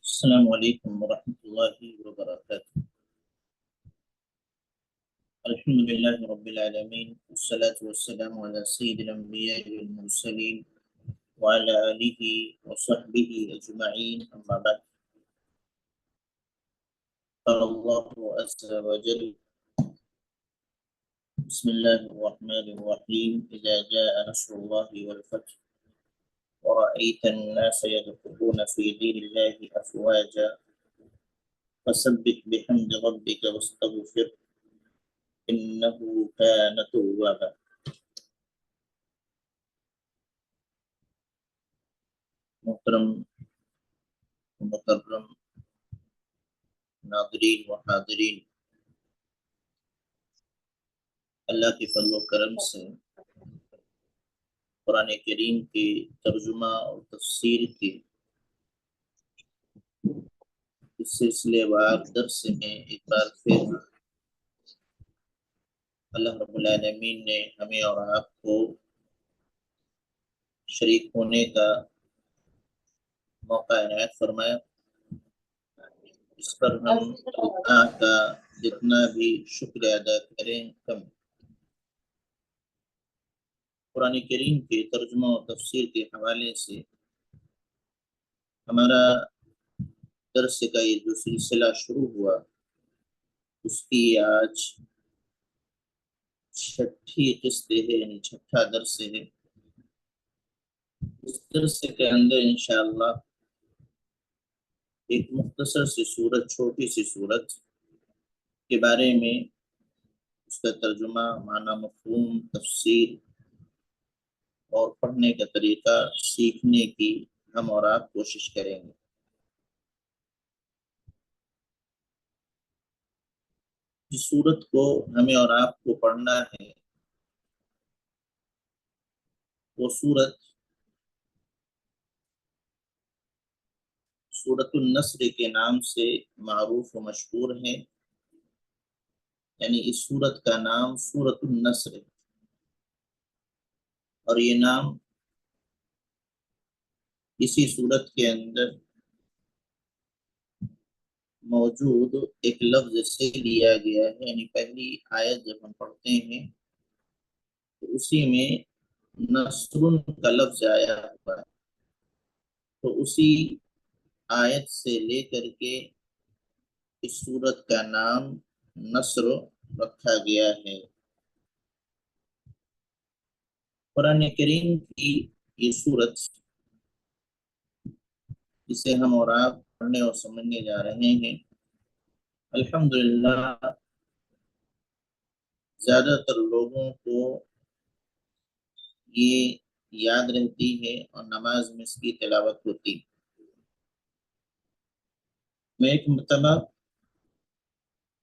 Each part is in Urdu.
السلام علیکم ورحمۃ اللہ وبرکاتہ۔ الحمد للہ رب العالمین والصلاة والسلام علی سید الانبیاء والمرسلین وعلی آلہ وصحبہ اجمعین، اما بعد۔ قال اللہ عز وجل: بسم اللہ الرحمن الرحیم، اذا جاء نصر اللہ والفتح ورأيت الناس يدخلون في دين الله أفواجا فسبح بحمد ربك واستغفر إنه كان توابا۔ محترم مکرم ناظرین و حاضرین، اللہ کے فضل و کرم سے قرآن کریم کے ترجمہ اور تفسیر کے اس سلسلے وار درس میں ایک بار پھر اللہ رب العالمین نے ہمیں اور آپ کو شریک ہونے کا موقع عنایت فرمایا۔ اس پر ہم اللہ کا جتنا بھی شکر ادا کریں کم۔ قرآن کریم کے ترجمہ و تفسیر کے حوالے سے ہمارا درس کا یہ جو سلسلہ شروع ہوا، اس کی آج چھٹی قسط ہے، یعنی چھٹا درس ہے۔ اس درس کے اندر انشاءاللہ ایک مختصر سی سورت، چھوٹی سی سورت کے بارے میں اس کا ترجمہ، معنی، مفہوم، تفسیر اور پڑھنے کا طریقہ سیکھنے کی ہم اور آپ کوشش کریں گے۔ جس سورت کو ہمیں اور آپ کو پڑھنا ہے وہ سورت النصر کے نام سے معروف و مشہور ہے، یعنی اس سورت کا نام سورت النصر ہے، اور یہ نام اسی سورت کے اندر موجود ایک لفظ سے لیا گیا ہے، یعنی پہلی آیت جب ہم پڑھتے ہیں تو اسی میں نصر کا لفظ آیا ہوا ہے، تو اسی آیت سے لے کر کے اس سورت کا نام نصر رکھا گیا ہے۔ قرآن کریم کی یہ سورت جسے ہم اور آپ پڑھنے اور سمجھنے جا رہے ہیں، الحمدللہ زیادہ تر لوگوں کو یہ یاد رہتی ہے اور نماز میں اس کی تلاوت ہوتی۔ میں ایک مرتبہ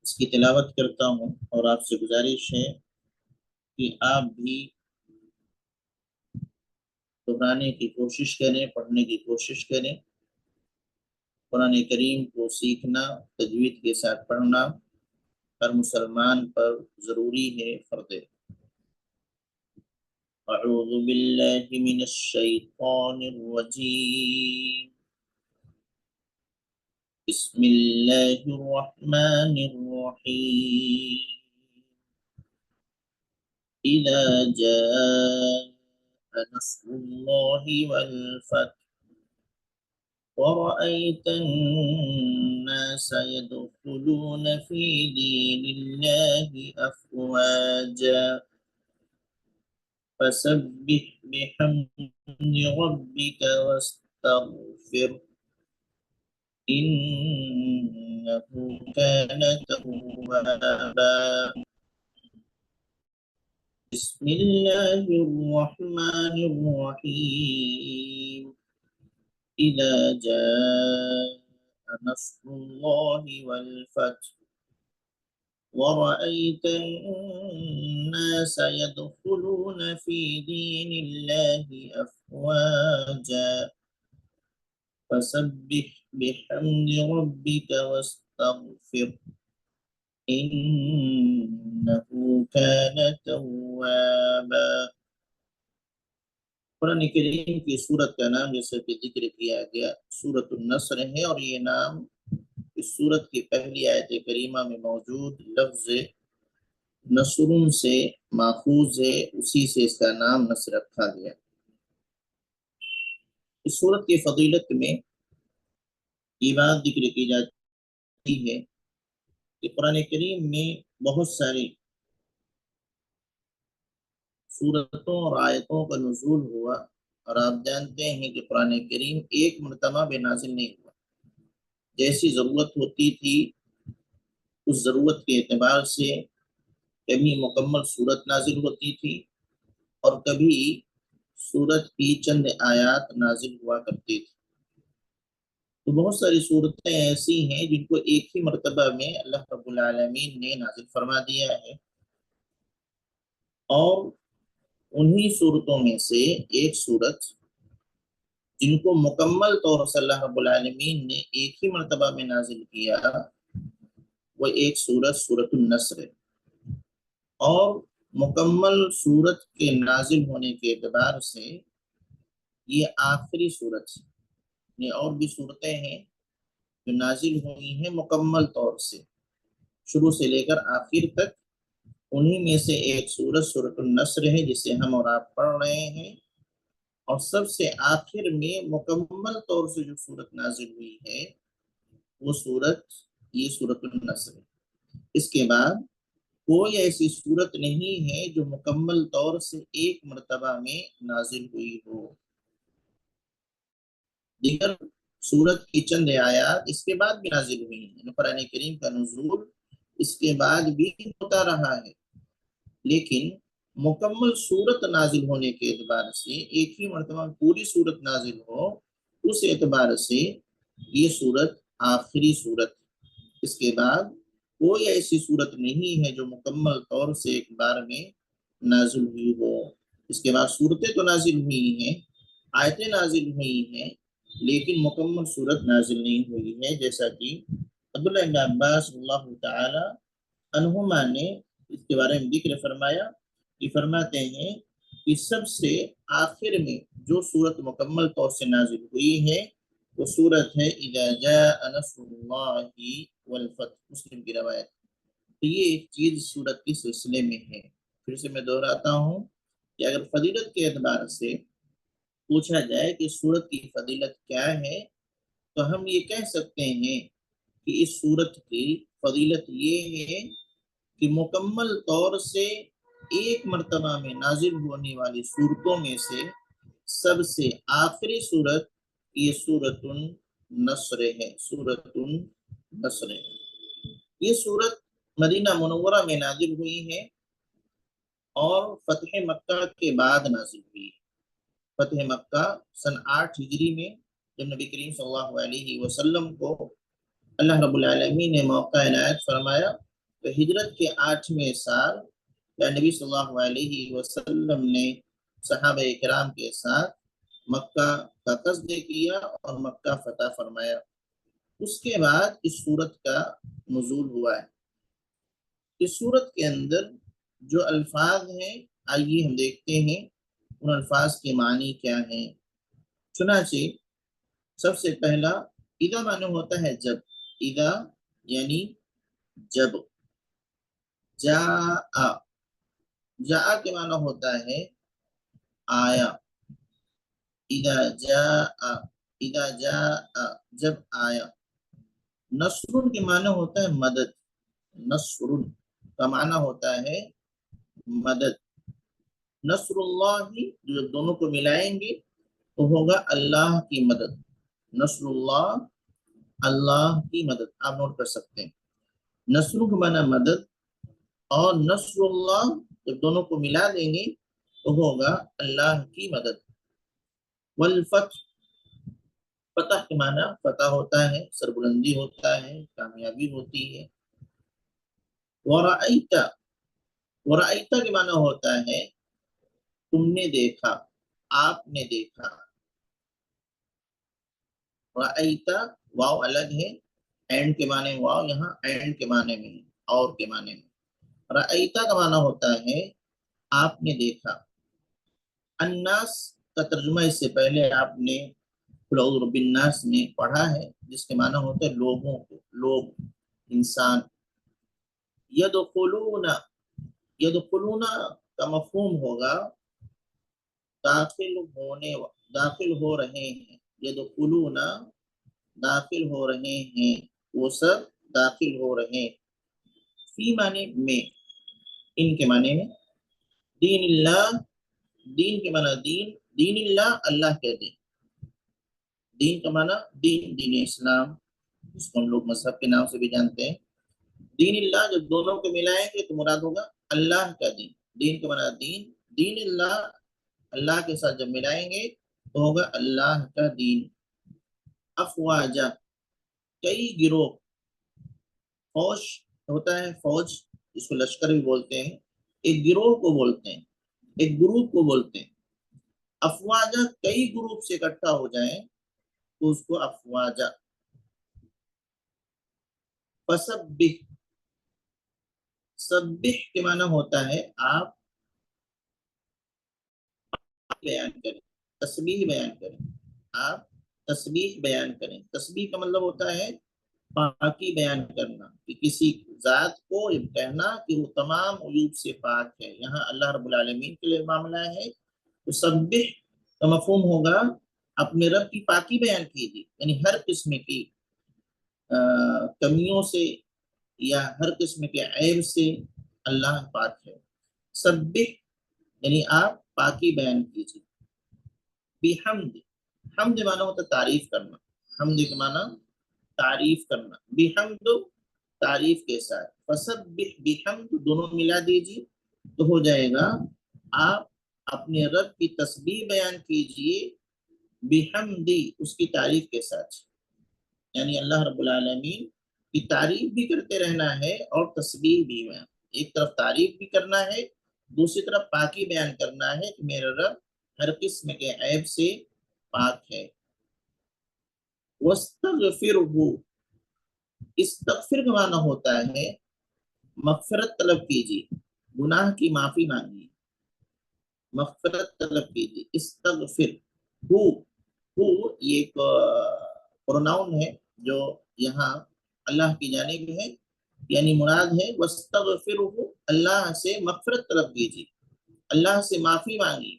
اس کی تلاوت کرتا ہوں اور آپ سے گزارش ہے کہ آپ بھی دہرانے کی کوشش کریں، پڑھنے کی کوشش کریں۔ قرآن کریم کو سیکھنا، تجوید کے ساتھ پڑھنا ہر مسلمان پر ضروری ہے، فرض ہے۔ اعوذ باللہ من الشیطان الرجیم، بسم اللہ الرحمن الرحیم، اذا جاء نصر اللہ والفتح ورأيت الناس يدخلون في دين الله أفواجا فسبح بحمد ربك واستغفر إنه كان توابا۔ بسم الله الرحمن الرحيم، إذا جاء نصر الله والفتح ورأيت الناس يدخلون في دين الله أفواجا فسبح بحمد ربك واستغفر إنه كان توابا۔ قرآن کریم کی سورت کا نام جیسے کہ ذکر کیا گیا سورۃ النصر ہے، اور یہ نام اس سورت کی پہلی آیت کریمہ میں موجود لفظ نصر سے ماخوذ ہے، اسی سے اس کا نام نصر رکھا گیا۔ اس سورت کی فضیلت میں یہ بات ذکر کی جاتی ہے کہ قرآن کریم میں بہت ساری سورتوں اور آیتوں کا نزول ہوا، اور آپ جانتے ہیں کہ قرآن کریم ایک مرتبہ بے نازل نہیں ہوا، جیسی ضرورت ہوتی تھی اس ضرورت کے اعتبار سے کبھی مکمل سورت نازل ہوتی تھی اور کبھی سورت کی چند آیات نازل ہوا کرتی تھی۔ تو بہت ساری صورتیں ایسی ہیں جن کو ایک ہی مرتبہ میں اللہ رب العالمین نے نازل فرما دیا ہے، اور انہی صورتوں میں سے ایک صورت جن کو مکمل طور سے اللہ رب العالمین نے ایک ہی مرتبہ میں نازل کیا، وہ ایک صورت سورۃ النصر ہے، اور مکمل صورت کے نازل ہونے کے اعتبار سے یہ آخری صورت ہے۔ یہ اور بھی صورتیں ہیں جو نازل ہوئی ہیں مکمل طور سے شروع سے لے کر آخر تک، انہی میں سے ایک سورت سورۃ النصر ہے جسے ہم اور آپ پڑھ رہے ہیں، اور سب سے آخر میں مکمل طور سے جو سورت نازل ہوئی ہے وہ سورت یہ سورۃ النصر ہے۔ اس کے بعد کوئی ایسی صورت نہیں ہے جو مکمل طور سے ایک مرتبہ میں نازل ہوئی ہو۔ دیگر سورت کی چند آیات اس کے بعد بھی نازل ہوئی ہیں، قرآن کریم کا نزول اس کے بعد بھی ہوتا رہا ہے، لیکن مکمل صورت نازل ہونے کے اعتبار سے ایک ہی مرتبہ پوری صورت نازل ہو، اس اعتبار سے یہ صورت آخری صورت۔ اس کے بعد کوئی ایسی صورت نہیں ہے جو مکمل طور سے ایک بار میں نازل ہوئی ہو۔ اس کے بعد صورتیں تو نازل ہوئی ہیں، آیتیں نازل ہوئی ہیں، لیکن مکمل صورت نازل نہیں ہوئی ہے، جیسا کہ عبداللہ بن عباس اللہ تعالی عنہما نے اس کے بارے میں ذکر فرمایا کہ فرماتے ہیں کہ سب سے آخر میں جو صورت مکمل طور سے نازل ہوئی ہے وہ صورت ہے اذا جاء نصر اللہ والفتح، مسلم کی روایت۔ تو یہ ایک چیز صورت کے سلسلے میں ہے۔ پھر سے میں دہراتا ہوں کہ اگر فضیلت کے اعتبار سے پوچھا جائے کہ صورت کی فضیلت کیا ہے، تو ہم یہ کہہ سکتے ہیں کہ اس صورت کی فضیلت یہ ہے کہ مکمل طور سے ایک مرتبہ میں نازل ہونے والی صورتوں میں سے سب سے آخری صورت یہ سورۃ النصر ہے، سورۃ النصر ہے۔ یہ صورت مدینہ منورہ میں نازل ہوئی ہے اور فتح مکہ کے بعد نازل ہوئی۔ فتح مکہ سن 8 ہجری میں جب نبی کریم صلی اللہ علیہ وسلم کو اللہ رب العالمین نے موقع عنایت فرمایا، تو ہجرت کے 8ویں سال نبی صلی اللہ علیہ وسلم نے صحابہ کرام کے ساتھ مکہ کا قصد کیا اور مکہ فتح فرمایا۔ اس کے بعد اس صورت کا نزول ہوا ہے۔ اس صورت کے اندر جو الفاظ ہیں آئیے ہم دیکھتے ہیں ان الفاظ کے معنی کیا ہیں۔ چنانچہ سب سے پہلا اذا معنی ہوتا ہے جب، اذا یعنی جب، جاء، جاء کے معنی ہوتا ہے آیا، اذا جاء، اذا جاء جب آیا۔ نصر کے معنی ہوتا ہے مدد، نصر کا معنی ہوتا ہے مدد۔ نصر اللہ جو دونوں کو ملائیں گے تو ہوگا اللہ کی مدد، نصر اللہ، اللہ کی مدد، آپ نوٹ کر سکتے ہیں۔ نصر کا معنی مدد، اور نصر اللہ جب دونوں کو ملا دیں گے تو ہوگا اللہ کی مدد۔ والفتح، فتح کے معنی فتح ہوتا ہے، سربلندی ہوتا ہے، کامیابی ہوتی ہے۔ ورأیت، ورأیت کے معنی ہوتا ہے تم نے دیکھا، آپ نے دیکھا۔ رأیت واو الگ ہے، اینڈ کے معنی واو یہاں اینڈ کے معنی میں ہے، اور کے معنی میں۔ رأیت کا معنی ہوتا ہے آپ نے دیکھا۔ الناس، کا ترجمہ اس سے پہلے آپ نے قل اعوذ برب الناس میں پڑھا ہے، جس کے معنی ہوتا ہے لوگوں کو، لوگ، انسان۔ یدخلون، یدخلون کا مفہوم ہوگا داخل ہونے، داخل ہو رہے ہیں، یدخلون داخل ہو رہے ہیں، وہ سب داخل ہو رہے ہیں، فی معنی میں، ان کے معنی میں، دین اللہ، دین کے معنی دین، دین اللہ اللہ کے دین، دین کا معنی دین، دین اسلام، جس کو ہم لوگ مذہب کے نام سے بھی جانتے ہیں۔ دین اللہ جب دونوں کو ملائیں گے تو مراد ہوگا اللہ کا دین، دین کا معنی دین، دین اللہ اللہ کے ساتھ جب ملائیں گے تو ہوگا اللہ کا دین۔ افواجہ کئی گروہ، فوج ہوتا ہے، فوج جس کو لشکر بھی بولتے ہیں، ایک گروہ کو بولتے ہیں، ایک گروپ کو بولتے ہیں۔ افواجہ کئی گروپ سے اکٹھا ہو جائیں تو اس کو افواجہ۔ فسبح، سبح کے معنی ہوتا ہے آپ بیان کریں، تسبیح بیان کریں، آپ تسبیح بیان کریں۔ تسبیح کا مطلب ہوتا ہے پاکی بیان کرنا، کہ کسی ذات کو کہنا کہ وہ تمام عیوب سے پاک ہے، یہاں اللہ رب العالمین کے لیے معاملہ ہے۔ تو سبح کا مفہوم ہوگا اپنے رب کی پاکی بیان کیجیے، یعنی ہر قسم کی کمیوں سے یا ہر قسم کے عیب سے اللہ پاک ہے۔ سبح یعنی آپ پاکی بیان کیجیے۔ بحمد، حمد معنی ہوتا ہے تعریف کرنا، حمد کے معنی تعریف کرنا، بحمد تعریف کے ساتھ، فسبح بحمد دونوں ملا دیجیے تو ہو جائے گا آپ اپنے رب کی تسبیح بیان کیجیے، بحمدی اس کی تعریف کے ساتھ، یعنی اللہ رب العالمین کی تعریف بھی کرتے رہنا ہے اور تسبیح بھی میں، ایک طرف تعریف بھی کرنا ہے، دوسری طرف پاکی بیان کرنا ہے کہ میرا رب ہر قسم کے عیب سے پاک ہے۔ وَاسْتَغْفِرْهُ، استغفر کا معنی ہوتا ہے مغفرت طلب کیجیے، گناہ کی معافی مانگیے، مغفرت طلب کیجیے۔ استغفر، ہو یہ ایک پروناؤن ہے جو یہاں اللہ کی جانب ہے، یعنی مراد ہے وَاسْتَغْفِرْهُ، اللہ سے مغفرت طلب کیجیے، اللہ سے معافی مانگی،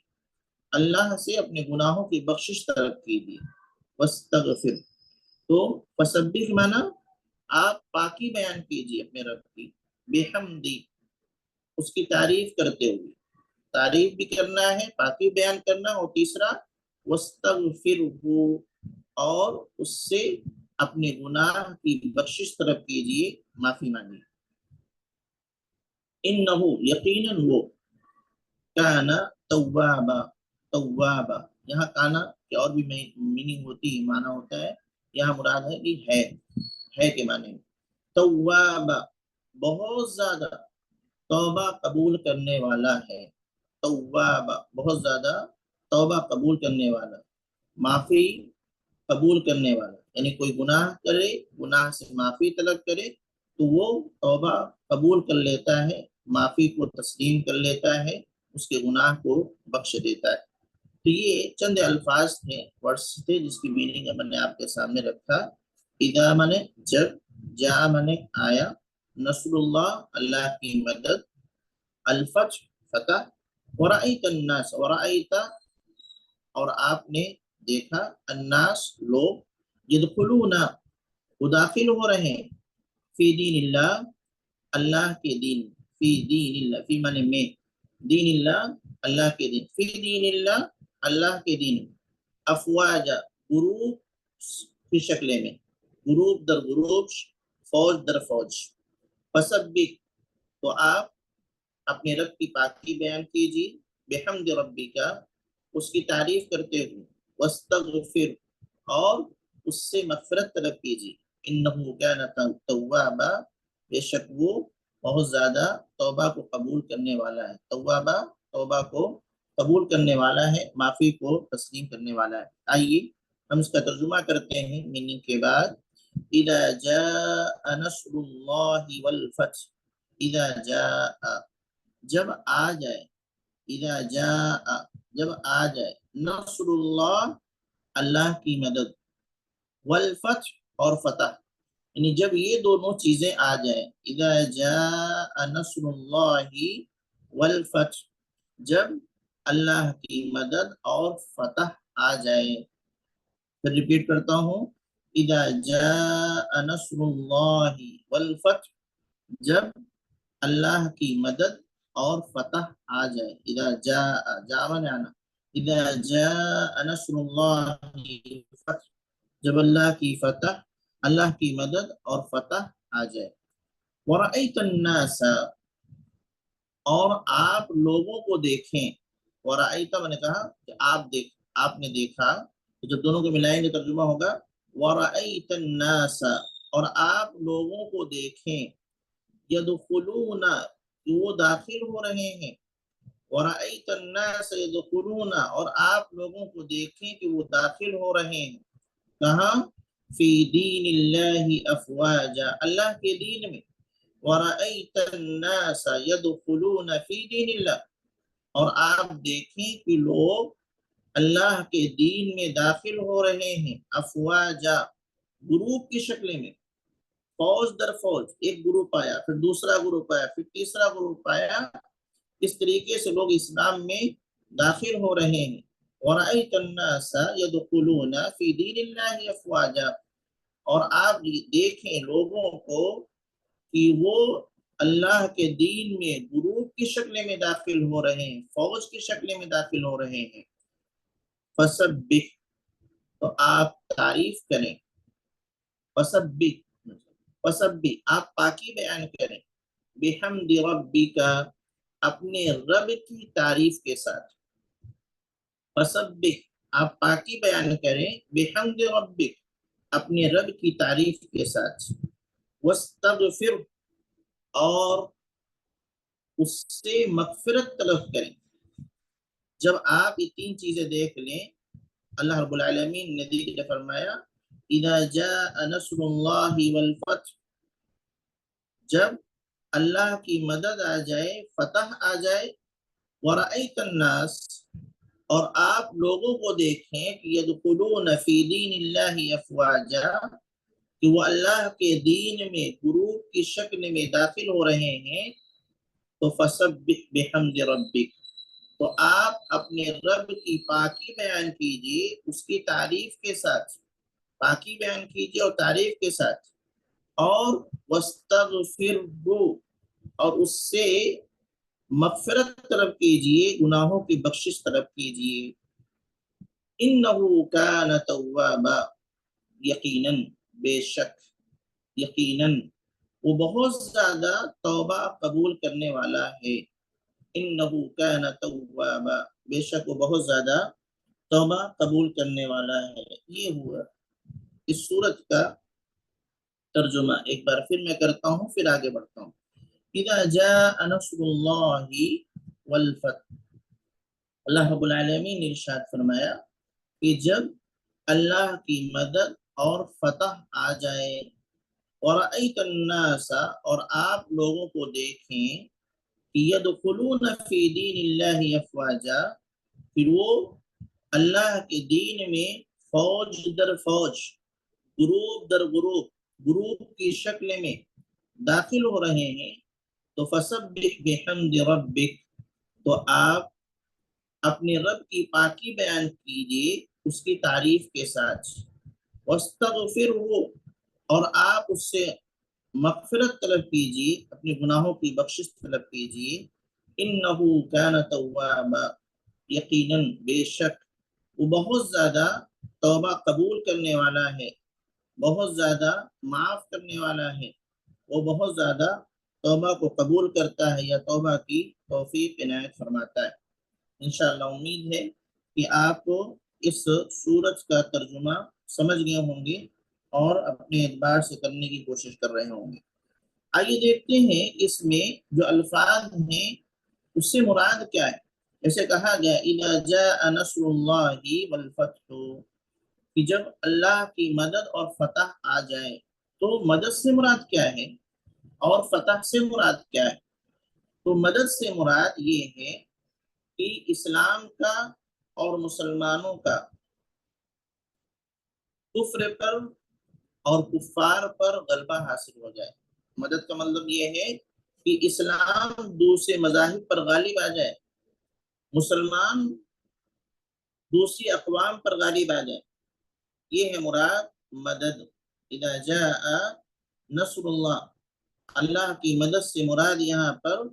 اللہ سے اپنے گناہوں کی بخشش طلب کیجیے۔ وَاسْتَغْفِرْ، تو فسبح معنی آپ پاکی بیان کیجیے اپنے رب کی، بحمدی اس کی تعریف کرتے ہوئے، تعریف بھی کرنا ہے، پاکی بیان کرنا، اور تیسرا وَاسْتَغْفِرْهُ، اور اس سے اپنے گناہ کی بخشش طلب کیجیے، معافی مانگیے۔ انہو یقیناً وہ، کانا توابا، توابا یہاں کانا کی اور بھی میننگ ہوتی ہے، معنی ہوتا ہے، یہاں مراد ہے کہ ہے کے معنی میں، توابا بہت زیادہ توبہ قبول کرنے والا ہے، توابا بہت زیادہ توبہ قبول کرنے والا، معافی قبول کرنے والا، یعنی کوئی گناہ کرے، گناہ سے معافی طلب کرے تو وہ توبہ قبول کر لیتا ہے، معافی کو تسلیم کر لیتا ہے، اس کے گناہ کو بخش دیتا ہے۔ تو یہ چند الفاظ تھے، ورڈز تھے، جس کی میننگ میں نے آپ کے سامنے رکھا۔ اذا منے جب، جا منے آیا، نصر اللہ اللہ کی مدد، الفتح فتح، ورأیت الناس، ورأیت اور آپ نے دیکھا، الناس لوگ، یدخلون وہ داخل ہو رہے ہیں، فی دین اللہ اللہ کے دین، فی دین اللہ، فی معنی میں، دین اللہ اللہ کے دین، فی دین اللہ اللہ کے دین، افواجا گروپ کی شکل میں، گروپ در گروپ، فوج در فوج۔ فسبح، تو آپ اپنے رب کی پاکی بیان کیجیے، بحمد ربی کا اس کی تعریف کرتے ہوئے، واستغفر اور اس سے مغفرت طلب کیجیے، انہو کان توابا بے شک وہ بہت زیادہ توبہ کو قبول کرنے والا ہے، توابا توبہ کو قبول کرنے والا ہے، معافی کو تسلیم کرنے والا ہے۔ آئیے ہم اس کا ترجمہ کرتے ہیں میننگ کے بعد۔ اذا جاء نصر اللہ والفتح، اذا جاء جب آ جائے، اذا جاء جب آ جائے، نصر اللہ اللہ کی مدد، والفتح اور فتح، یعنی جب یہ دونوں چیزیں آ جائیں، اذا جاء نصر اللہ والفتح، جب اللہ کی مدد اور فتح آ جائے. پھر ریپیٹ کرتا ہوں، اذا جاء نصر اللہ والفتح، جب اللہ کی مدد اور فتح آ جائے. اذا جاء جاء من آنا، اذا جاء نصر اللہ والفتح، جب اللہ کی فتح، اللہ کی مدد اور فتح آ جائے. وَرَأَيْتَ النَّاسَ، اور آپ لوگوں کو دیکھیں. وَرَأَيْتَ میں نے کہا کہ آپ نے دیکھا، تو جب دونوں کو ملائیں گے ترجمہ ہوگا وَرَأَيْتَ النَّاسَ، اور آپ لوگوں کو دیکھیں، يَدْخُلُونَ، کہ وہ داخل ہو رہے ہیں. وَرَأَيْتَ النَّاسَ يَدْخُلُونَ، اور آپ لوگوں کو دیکھیں کہ وہ داخل ہو رہے ہیں. کہاں؟ فی دین اللہ افواجا، اللہ کے دین میں. وَرَأَيْتَ النَّاسَ يَدْخُلُونَ فِي دِينِ اللَّهِ، اور آپ دیکھیں کہ لوگ اللہ کے دین میں داخل ہو رہے ہیں. افواجا، گروپ کی شکل میں، فوج در فوج، ایک گروپ آیا، پھر دوسرا گروپ آیا، پھر تیسرا گروپ آیا، اس طریقے سے لوگ اسلام میں داخل ہو رہے ہیں. وَرَأَيْتَ النَّاسَ يَدْخُلُونَ فِي دِينِ اللَّهِ أَفْوَاجًا، اور آپ دیکھیں لوگوں کو کہ وہ اللہ کے دین میں گروپ کی شکل میں داخل ہو رہے ہیں، فوج کی شکل میں داخل ہو رہے ہیں. فَسَبِّحْ، تو آپ تعریف کریں. فَسَبِّحْ، فَسَبِّحْ، آپ پاکی بیان کریں. بِحَمْدِ رَبِّكَ، اپنے رب کی تعریف کے ساتھ. فَسَبِّحْ، آپ پاکی بیان کریں. بِحَمْدِ رَبِّكَ، اپنے رب کی تعریف کے ساتھ. وَاسْتَغْفِرْ، اور اس سے مغفرت طلب کریں. جب آپ یہ تین چیزیں دیکھ لیں، اللہ رب العالمین نے دیکھ فرمایا اذا جاء نصر اللہ والفتح، جب اللہ کی مدد آ جائے، فتح آ جائے. ورأیت الناس، اور آپ لوگوں کو دیکھیں کہ یدخلون فی دین اللہ افواجا، کہ وہ اللہ کے دین میں گروپ کی شکل میں داخل ہو رہے ہیں. تو فسبح بحمد ربک، تو آپ اپنے رب کی پاکی بیان کیجئے، اس کی تعریف کے ساتھ. پاکی بیان کیجئے اور تعریف کے ساتھ. اور واستغفرہ، اور اس سے مغفرت طلب کیجئے، گناہوں کی بخشش طلب کیجئے. انہ کان توابا، یقیناً، بے شک، یقیناً وہ بہت زیادہ توبہ قبول کرنے والا ہے. انہ کان توابا، بے شک وہ بہت زیادہ توبہ قبول کرنے والا ہے. یہ ہوا اس سورت کا ترجمہ. ایک بار پھر میں کرتا ہوں، پھر آگے بڑھتا ہوں. اذا جاء نصر اللہ والفتح، اللہ رب العالمین نے ارشاد فرمایا کہ جب اللہ کی مدد اور فتح آ جائے. وَرَأَيْتَ النَّاسَ، اور آپ لوگوں کو دیکھیں کہ يَدْخُلُونَ فِي دِينِ اللَّهِ أَفْوَاجًا، پھر وہ اللہ کے دین میں فوج در فوج، گروپ در گروپ، گروپ کی شکل میں داخل ہو رہے ہیں. تو فسبح بحمد ربک، تو آپ اپنے رب کی پاکی بیان کیجئے اس کی تعریف کے ساتھ. واستغفرہ، اور آپ اس سے مغفرت طلب کیجئے، اپنے گناہوں کی بخشش طلب کیجئے. انہ کان توابا، یقیناً، بے شک وہ بہت زیادہ توبہ قبول کرنے والا ہے، بہت زیادہ معاف کرنے والا ہے، وہ بہت زیادہ توبہ کو قبول کرتا ہے یا توبہ کی توفیق عنایت فرماتا ہے. انشاءاللہ امید ہے کہ آپ کو اس سورت کا ترجمہ سمجھ گئے ہوں گے اور اپنے اعتبار سے کرنے کی کوشش کر رہے ہوں گے. آئیے دیکھتے ہیں اس میں جو الفاظ ہیں اس سے مراد کیا ہے. جیسے کہا گیا اذا جاء نصر اللہ والفتح، کہ جب اللہ کی مدد اور فتح آ جائے. تو مدد سے مراد کیا ہے اور فتح سے مراد کیا ہے؟ تو مدد سے مراد یہ ہے کہ اسلام کا اور مسلمانوں کا کفر پر اور کفار پر غلبہ حاصل ہو جائے۔ مدد کا مطلب یہ ہے کہ اسلام دوسرے مذاہب پر غالب آ جائے، مسلمان دوسری اقوام پر غالب آ جائے، یہ ہے مراد مدد۔ اذا جاء نصر اللہ، اللہ کی مدد سے مراد یہاں پر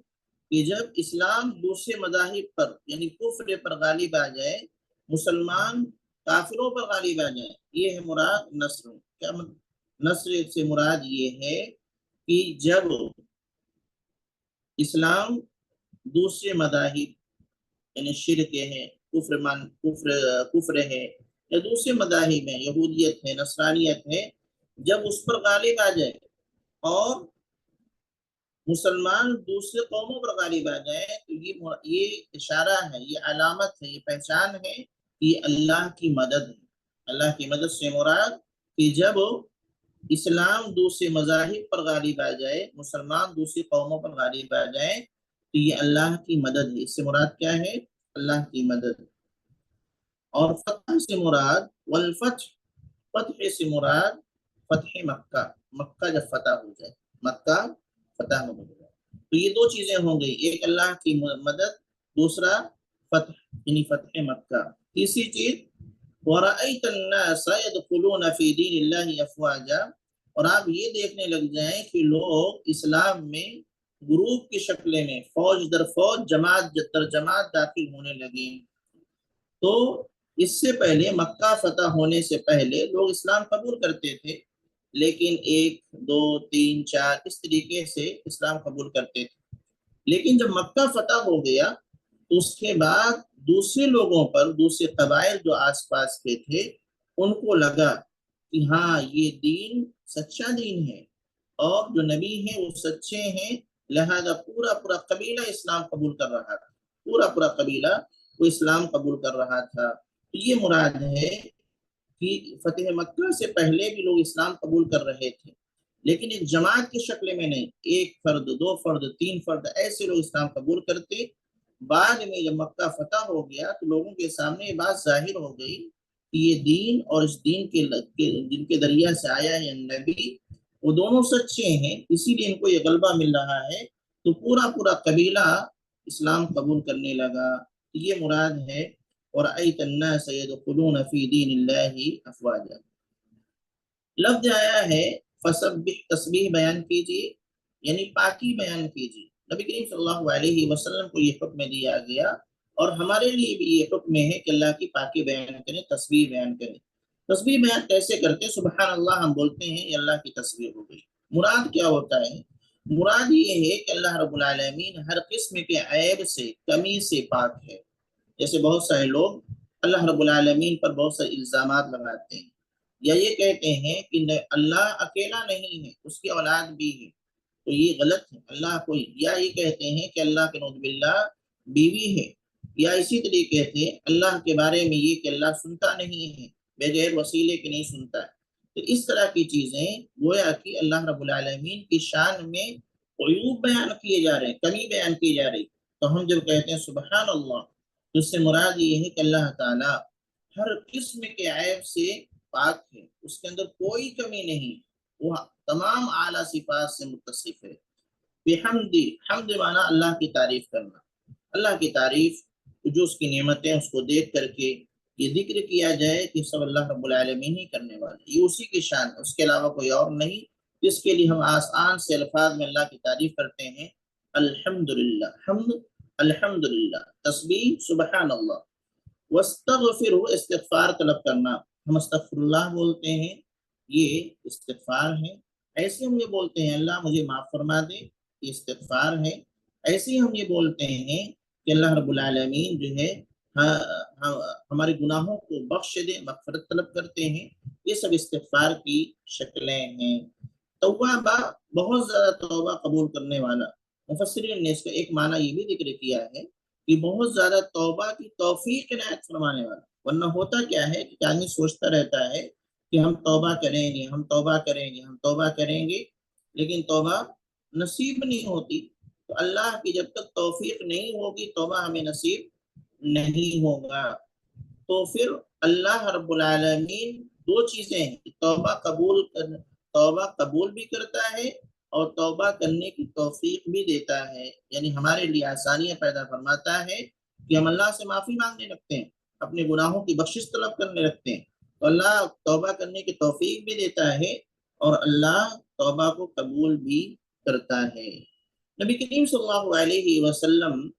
کہ جب اسلام دوسرے مذاہب پر یعنی کفر پر غالب آ جائے، مسلمان کافروں پر غالب آ جائے، یہ ہے مراد نصر۔ کیا نصر سے مراد یہ ہے کہ جب اسلام دوسرے مذاہب یعنی شرک ہے، کفر ہے، یا دوسرے مذاہب ہیں، یہودیت ہے، نصرانیت ہے، جب اس پر غالب آ جائے اور مسلمان دوسرے قوموں پر غالب آ جائے، تو یہ اشارہ ہے، یہ علامت ہے، یہ پہچان ہے کہ اللہ کی مدد ہے۔ اللہ کی مدد سے مراد کہ جب اسلام دوسرے مذاہب پر غالب آ جائے، مسلمان دوسری قوموں پر غالب آ جائے، تو یہ اللہ کی مدد ہے۔ اس سے مراد کیا ہے؟ اللہ کی مدد۔ اور فتح سے مراد والفتح، فتح سے مراد فتح مکہ، مکہ جب فتح ہو جائے، مکہ فتح ہو جائے، تو یہ دو چیزیں ہوں گئی، ایک اللہ کی مدد، دوسرا فتح یعنی فتح مکہ۔ تیسری چیز وَرَأَيْتَ النَّاسَ يَدْخُلُونَ فِي دِينِ اللَّهِ أَفْوَاجًا، اور آپ یہ دیکھنے لگ جائیں کہ لوگ اسلام میں گروپ کی شکل میں فوج در فوج، جماعت در جماعت داخل ہونے لگے۔ تو اس سے پہلے مکہ فتح ہونے سے پہلے لوگ اسلام قبول کرتے تھے، لیکن 1 2 3 4 اس طریقے سے اسلام قبول کرتے تھے، لیکن جب مکہ فتح ہو گیا تو اس کے بعد دوسرے لوگوں پر، دوسرے قبائل جو آس پاس کے تھے، ان کو لگا کہ ہاں یہ دین سچا دین ہے اور جو نبی ہیں وہ سچے ہیں، لہذا پورا قبیلہ اسلام قبول کر رہا تھا، پورا قبیلہ وہ اسلام قبول کر رہا تھا۔ تو یہ مراد ہے کہ فتح مکہ سے پہلے بھی لوگ اسلام قبول کر رہے تھے، لیکن ایک جماعت کی شکل میں نہیں، 1 فرد 2 فرد 3 فرد ایسے لوگ اسلام قبول کرتے۔ بعد میں جب مکہ فتح ہو گیا تو لوگوں کے سامنے یہ بات ظاہر ہو گئی کہ یہ دین اور اس دین کے جن کے ذریعہ سے آیا ہے نبی، وہ دونوں سچے ہیں، اسی لیے ان کو یہ غلبہ مل رہا ہے، تو پورا قبیلہ اسلام قبول کرنے لگا۔ یہ مراد ہے وَرَأَيْتَ النَّاسَ يَدْخُلُونَ فِي دِينِ اللَّهِ أَفْوَاجًا۔ لفظ آیا ہے فَسَبِّحْ، تسبیح بیان کیجیے یعنی پاکی بیان کیجیے۔ نبی کریم صلی اللہ علیہ وسلم کو یہ حکم دیا گیا، اور ہمارے لیے بھی یہ حکم ہے کہ اللہ کی پاکی بیان کریں، تسبیح بیان کریں۔ تسبیح بیان کیسے کرتے؟ سبحان اللہ ہم بولتے ہیں، یہ اللہ کی تسبیح ہو گئی۔ مراد کیا ہوتا ہے؟ مراد یہ ہے کہ اللہ رب العالمین ہر قسم کے عیب سے، کمی سے پاک ہے۔ جیسے بہت سارے لوگ اللہ رب العالمین پر بہت سارے الزامات لگاتے ہیں، یا یہ کہتے ہیں کہ اللہ اکیلا نہیں ہے، اس کی اولاد بھی ہے، تو یہ غلط ہے۔ اللہ کو یا یہ کہتے ہیں کہ اللہ کے نعوذ باللہ بیوی ہے، یا اسی طریقے سے اللہ کے بارے میں یہ کہ اللہ سنتا نہیں ہے، بغیر وسیلے کے نہیں سنتا ہے۔ تو اس طرح کی چیزیں گویا کہ اللہ رب العالمین کی شان میں عیوب بیان کیے جا رہے ہیں، کمی بیان کی جا رہی، تو ہم جب کہتے ہیں سبحان اللہ، تو اس سے مراد یہ ہے کہ اللہ تعالیٰ ہر قسم کے عیب سے پاک ہے، اس کے اندر کوئی کمی نہیں، وہ تمام اعلیٰ صفات سے متصف ہے۔ بحمدی، حمد معنی اللہ کی تعریف کرنا، اللہ کی تعریف جو اس کی نعمتیں اس کو دیکھ کر کے یہ ذکر کیا جائے کہ سب اللہ رب العالمین ہی کرنے والے، یہ اسی کی شان ہے، اس کے علاوہ کوئی اور نہیں، جس کے لیے ہم آسان سے الفاظ میں اللہ کی تعریف کرتے ہیں۔ الحمدللہ، حمد الحمدللہ، تسبیح سبحان اللہ، واستغفر، استغفار طلب کرنا، ہم استغفر اللہ بولتے ہیں، یہ استغفار ہے۔ ایسے ہم یہ بولتے ہیں اللہ مجھے معاف فرما دے، یہ استغفار ہے۔ ایسے ہی ہم یہ بولتے ہیں کہ اللہ رب العالمین جو ہے ہمارے گناہوں کو بخش دے، مغفرت طلب کرتے ہیں، یہ سب استغفار کی شکلیں ہیں۔ توابہ، بہت زیادہ توبہ قبول کرنے والا، مفسرین نے اس کا ایک معنی یہ بھی ذکر کیا ہے کہ بہت زیادہ توبہ کی توفیق عنایت فرمانے والا، ورنہ ہوتا کیا ہے کہ آدمی سوچتا رہتا ہے کہ ہم توبہ کریں گے، ہم توبہ کریں گے، ہم توبہ کریں گے، لیکن توبہ نصیب نہیں ہوتی۔ تو اللہ کی جب تک توفیق نہیں ہوگی توبہ ہمیں نصیب نہیں ہوگا۔ تو پھر اللہ رب العالمین دو چیزیں ہیں، توبہ قبول بھی کرتا ہے اور توبہ کرنے کی توفیق بھی دیتا ہے، یعنی ہمارے لیے آسانیاں پیدا فرماتا ہے کہ ہم اللہ سے معافی مانگنے لگتے ہیں، اپنے گناہوں کی بخشش طلب کرنے لگتے ہیں، تو اللہ توبہ کرنے کی توفیق بھی دیتا ہے اور اللہ توبہ کو قبول بھی کرتا ہے۔ نبی کریم صلی اللہ علیہ وسلم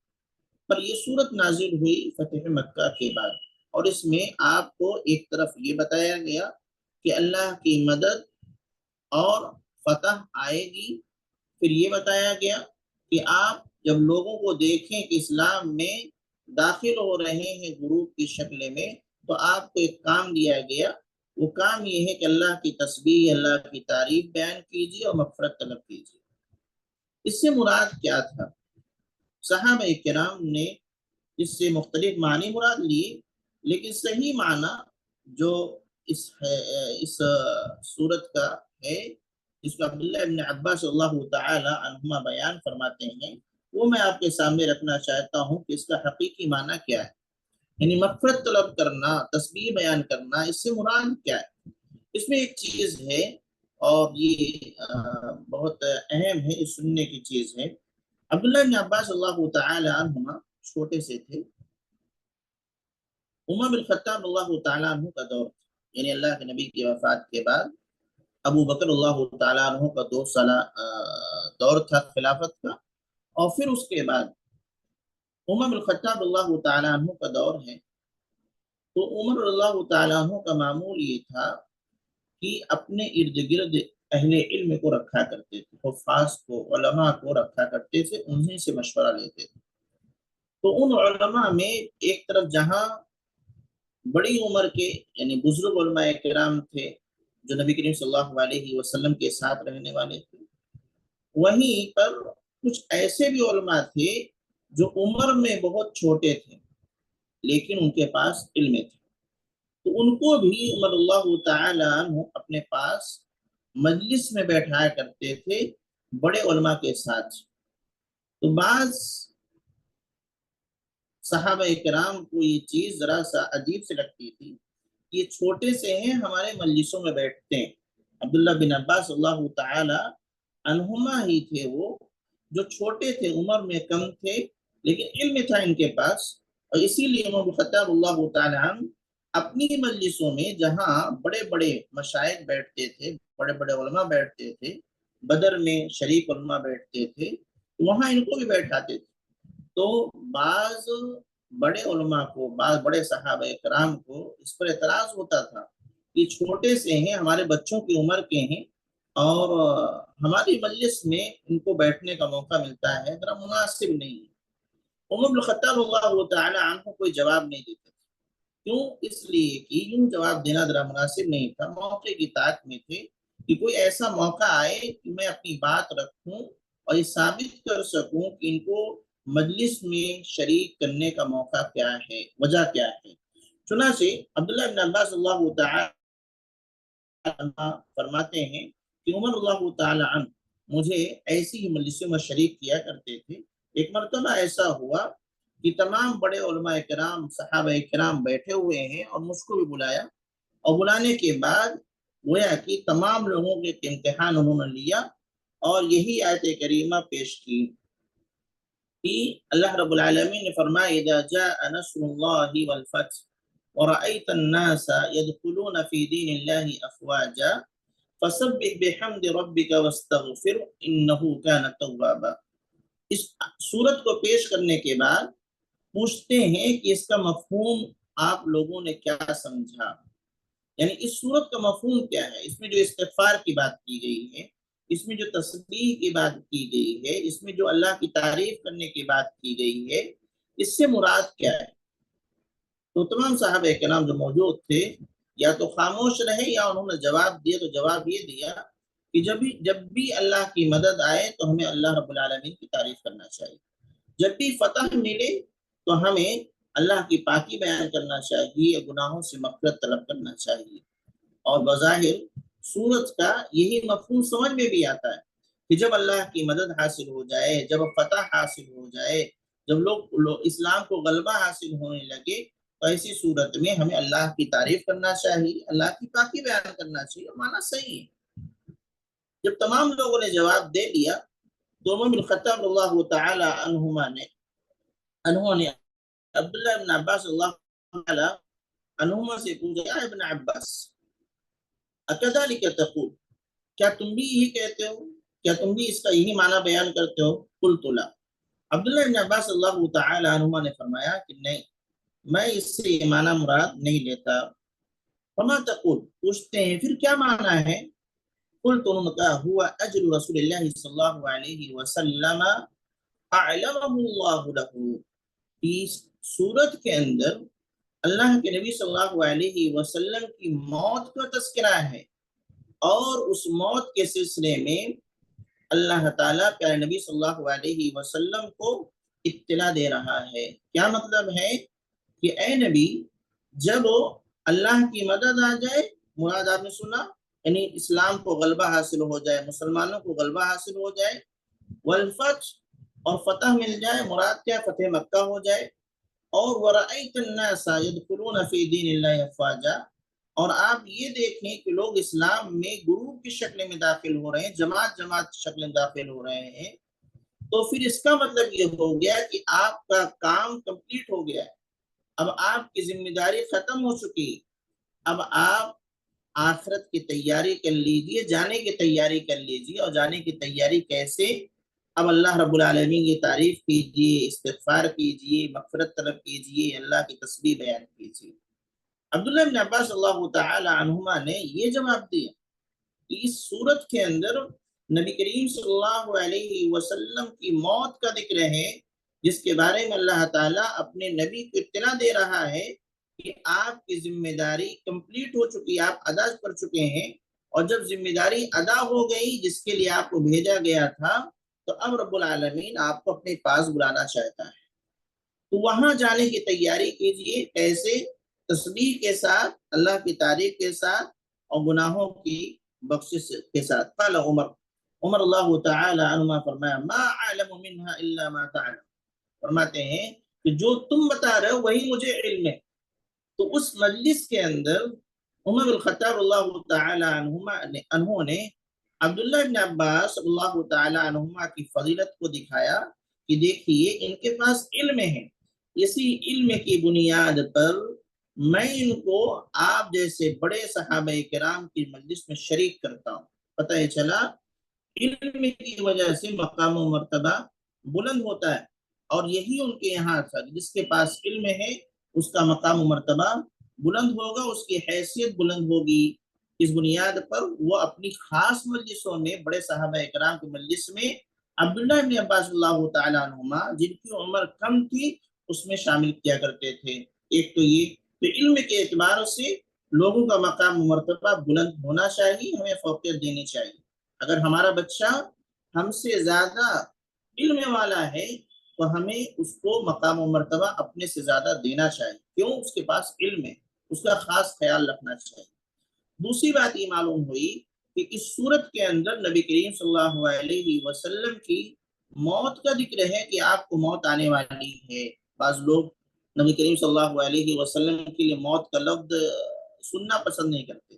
پر یہ صورت نازل ہوئی فتح مکہ کے بعد، اور اس میں آپ کو ایک طرف یہ بتایا گیا کہ اللہ کی مدد اور فتح آئے گی، پھر یہ بتایا گیا کہ آپ جب لوگوں کو دیکھیں کہ اسلام میں داخل ہو رہے ہیں گروپ کی شکل میں، تو آپ کو ایک کام دیا گیا، وہ کام یہ ہے کہ اللہ کی تسبیح، اللہ کی تعریف بیان کیجیے اور مغفرت طلب کیجیے۔ اس سے مراد کیا تھا؟ صحابہ کرام نے اس سے مختلف معنی مراد لیے، لیکن صحیح معنی جو اس صورت کا ہے، جس کو عبداللہ ابن عباس اللہ تعالی عنہما بیان فرماتے ہیں، وہ میں آپ کے سامنے رکھنا چاہتا ہوں کہ اس کا حقیقی معنی کیا ہے، یعنی مغفرت طلب کرنا، تسبیح بیان کرنا، اس سے مراد کیا ہے؟ اس میں ایک چیز ہے اور یہ بہت اہم ہے، اس سننے کی چیز ہے۔ عبداللہ بن عباس اللہ تعالی عنہما چھوٹے سے تھے، عمر بن خطاب اللہ تعالیٰ عنہ کا دور، یعنی اللہ کے نبی کی وفات کے بعد ابو بکر اللہ تعالیٰ عنہ کا 2 سالہ دور تھا خلافت کا، اور پھر اس کے بعد عمر بن خطاب اللہ تعالیٰ عنہ کا دور ہے۔ تو عمر اللہ تعالیٰ عنہ کا معمول یہ تھا کہ اپنے ارد گرد اہل علم کو رکھا کرتے تھے، حفاظ کو، علماء کو رکھا کرتے تھے، انہیں سے مشورہ لیتے تھے۔ تو ان علماء میں ایک طرف جہاں بڑی عمر کے یعنی بزرگ علماء کرام تھے جو نبی کریم صلی اللہ علیہ وسلم کے ساتھ رہنے والے تھے، وہیں پر کچھ ایسے بھی علماء تھے جو عمر میں بہت چھوٹے تھے لیکن ان کے پاس علم تھے، تو ان کو بھی عمر اللہ تعالی عنہ اپنے پاس مجلس میں بیٹھایا کرتے تھے بڑے علماء کے ساتھ۔ تو بعض صحابہ کرام کو یہ چیز ذرا سا عجیب سے لگتی تھی، یہ چھوٹے سے ہیں، ہمارے مجلسوں میں بیٹھتے ہیں۔ عبداللہ بن عباس اللہ تعالی عنہما ہی تھے وہ جو چھوٹے تھے، عمر میں کم تھے لیکن علم تھا ان کے پاس، اور اسی لیے عمر بن خطاب اللہ تعالی عنہ اپنی مجلسوں میں جہاں بڑے بڑے مشائخ بیٹھتے تھے، بڑے بڑے علماء بیٹھتے تھے، بدر میں شریف علماء بیٹھتے تھے، وہاں ان کو بھی بیٹھاتے تھے۔ تو بعض بڑے علماء کو، بعض بڑے صحابہ کرام کو اس پر اعتراض ہوتا تھا کہ چھوٹے سے ہیں، ہمارے بچوں کی عمر کے ہیں، اور ہماری مجلس میں ان کو بیٹھنے کا موقع ملتا ہے، ذرا مناسب نہیں ہے۔ عمر بن خطاب اللہ تعالی عنہ کوئی جواب نہیں دیتے تھے، کیوں؟ اس لیے کہ یوں جواب دینا ذرا مناسب نہیں تھا، موقع کی طاقت میں تھے کہ کوئی ایسا موقع آئے کہ میں اپنی بات رکھوں اور یہ ثابت کر سکوں کہ ان کو مجلس میں شریک کرنے کا موقع کیا ہے، وجہ کیا ہے۔ چنانچہ عبداللہ بن عباس اللہ تعالی عنہ فرماتے ہیں کہ عمر اللہ تعالی عنہ مجھے ایسی ہی مجلسوں میں شریک کیا کرتے تھے۔ ایک مرتبہ ایسا ہوا کہ تمام بڑے علماء کرام، صحابہ کرام بیٹھے ہوئے ہیں اور مجھ کو بھی بلایا، اور بلانے کے بعد گویا کہ تمام لوگوں کے امتحان انہوں نے لیا اور یہی آیت کریمہ پیش کی کہ اللہ رب العالمین نے فرمایا اذا جاء نصر اللہ والفتح ورأيت الناس يدخلون في دين الله افواجا فسبح بحمد ربك واستغفر انه كان توابا۔ اس صورت کو پیش کرنے کے بعد پوچھتے ہیں کہ اس کا مفہوم آپ لوگوں نے کیا سمجھا، یعنی اس صورت کا مفہوم کیا ہے؟ اس میں جو استغفار کی بات کی گئی ہے، اس میں جو تسبیح کی بات کی گئی ہے، اس میں جو اللہ کی تعریف کرنے کی بات کی گئی ہے، اس سے مراد کیا ہے؟ تو تمام صحابہ کرام جو موجود تھے یا تو خاموش رہے یا انہوں نے جواب دیا، تو جواب یہ دیا کہ جب بھی اللہ کی مدد آئے تو ہمیں اللہ رب العالمین کی تعریف کرنا چاہیے، جب بھی فتح ملے تو ہمیں اللہ کی پاکی بیان کرنا چاہیے، گناہوں سے مغفرت طلب کرنا چاہیے۔ اور بظاہر سورت کا یہی مفہوم سمجھ میں بھی آتا ہے کہ جب اللہ کی مدد حاصل ہو جائے، جب فتح حاصل ہو جائے، جب لوگ اسلام کو غلبہ حاصل ہونے لگے، تو ایسی صورت میں ہمیں اللہ کی تعریف کرنا چاہیے، اللہ کی پاکی بیان کرنا چاہیے، مانا صحیح ہے۔ جب تمام لوگوں نے جواب دے دیا تو عمر بن خطاب اللہ تعالی انہوں نے عبداللہ ابن عباس اللہ تعالی عنہما سے پوچھا، یا ابن عباس اکذالک تقول، کیا تم بھی یہی کہتے ہو، کیا تم بھی اس کا یہی معنی بیان کرتے ہو؟ قلت لا، عبداللہ ابن عباس اللہ تعالی عنہما نے فرمایا کہ نہیں، میں اس سے یہ معنی مراد نہیں لیتا۔ فما تقول، پوچھتے ہیں پھر کیا معنی ہے؟ قلت، انہوں نے کہا، ہوا اجر رسول اللہ صلی اللہ علیہ وسلم اعلمہ اللہ لہ، اس صورت کے اندر اللہ کے نبی صلی اللہ علیہ وسلم کی موت کا تذکرہ ہے، اور اس موت کے سلسلے میں اللہ تعالیٰ پیارے نبی صلی اللہ علیہ وسلم کو اطلاع دے رہا ہے۔ کیا مطلب ہے کہ اے نبی، جب اللہ کی مدد آ جائے، مراد آپ نے سنا، یعنی اسلام کو غلبہ حاصل ہو جائے، مسلمانوں کو غلبہ حاصل ہو جائے، والفتح، اور فتح مل جائے، مراد کیا، فتح مکہ ہو جائے، اور وَرَأَيْتَ النَّاسَ يَدْخُلُونَ فِي دِينِ اللَّهِ أَفْوَاجًا، اور آپ یہ دیکھیں کہ لوگ اسلام میں گروپ کی شکل میں داخل ہو رہے ہیں، جماعت جماعت کی شکل میں داخل ہو رہے ہیں، تو پھر اس کا مطلب یہ ہو گیا کہ آپ کا کام کمپلیٹ ہو گیا ہے، اب آپ کی ذمہ داری ختم ہو چکی، اب آپ آخرت کی تیاری کر لیجئے، جانے کی تیاری کر لیجئے، اور جانے کی تیاری کیسے؟ اب اللہ رب العالمین کی تعریف کیجئے، استغفار کیجئے، مغفرت طلب کیجئے، اللہ کی تسبیح بیان کیجئے۔ عبداللہ بن عباس اللہ تعالی عنہما نے یہ جواب دیا کہ اس صورت کے اندر نبی کریم صلی اللہ علیہ وسلم کی موت کا ذکر ہے، جس کے بارے میں اللہ تعالیٰ اپنے نبی کو اطلاع دے رہا ہے کہ آپ کی ذمہ داری کمپلیٹ ہو چکی، آپ ادا کر چکے ہیں، اور جب ذمہ داری ادا ہو گئی جس کے لیے آپ کو بھیجا گیا تھا، تو اب رب العالمین آپ کو اپنے پاس بلانا چاہتا ہے، تو وہاں جانے کی تیاری کیجئے، کیسے؟ تسبیح کے ساتھ، اللہ کی تعریف کے ساتھ، اور گناہوں کی بخشش کے ساتھ۔ قال عمر اللہ تعالی عنہ فرمایا، ما اعلم منها الا ما تعلم، فرماتے ہیں کہ جو تم بتا رہے ہو وہی مجھے علم ہے۔ تو اس مجلس کے اندر عمر الخطاب اللہ تعالی عنہ نے عبداللہ بن عباس اللہ تعالی عنہما کی فضیلت کو دکھایا کہ دیکھیے ان کے پاس علم ہے، اسی علم کی بنیاد پر میں ان کو آپ جیسے بڑے صحابہ کرام کی مجلس میں شریک کرتا ہوں۔ پتہ ہی چلا علم کی وجہ سے مقام و مرتبہ بلند ہوتا ہے، اور یہی ان کے یہاں تھا، جس کے پاس علم ہے اس کا مقام و مرتبہ بلند ہوگا، اس کی حیثیت بلند ہوگی۔ اس بنیاد پر وہ اپنی خاص مجلسوں میں، بڑے صحابہ اکرام کی مجلس میں عبداللہ بن عباس اللہ تعالیٰ عنہما، جن کی عمر کم تھی، اس میں شامل کیا کرتے تھے۔ ایک تو یہ کہ علم کے اعتبار سے لوگوں کا مقام و مرتبہ بلند ہونا چاہیے، ہمیں فوقیت دینی چاہیے۔ اگر ہمارا بچہ ہم سے زیادہ علم والا ہے تو ہمیں اس کو مقام و مرتبہ اپنے سے زیادہ دینا چاہیے، کیوں؟ اس کے پاس علم ہے، اس کا خاص خیال رکھنا چاہیے۔ دوسری بات یہ معلوم ہوئی کہ اس صورت کے اندر نبی کریم صلی اللہ علیہ وسلم کی موت کا ذکر ہے کہ آپ کو موت آنے والی ہے۔ بعض لوگ نبی کریم صلی اللہ علیہ وسلم کے لیے موت کا لفظ سننا پسند نہیں کرتے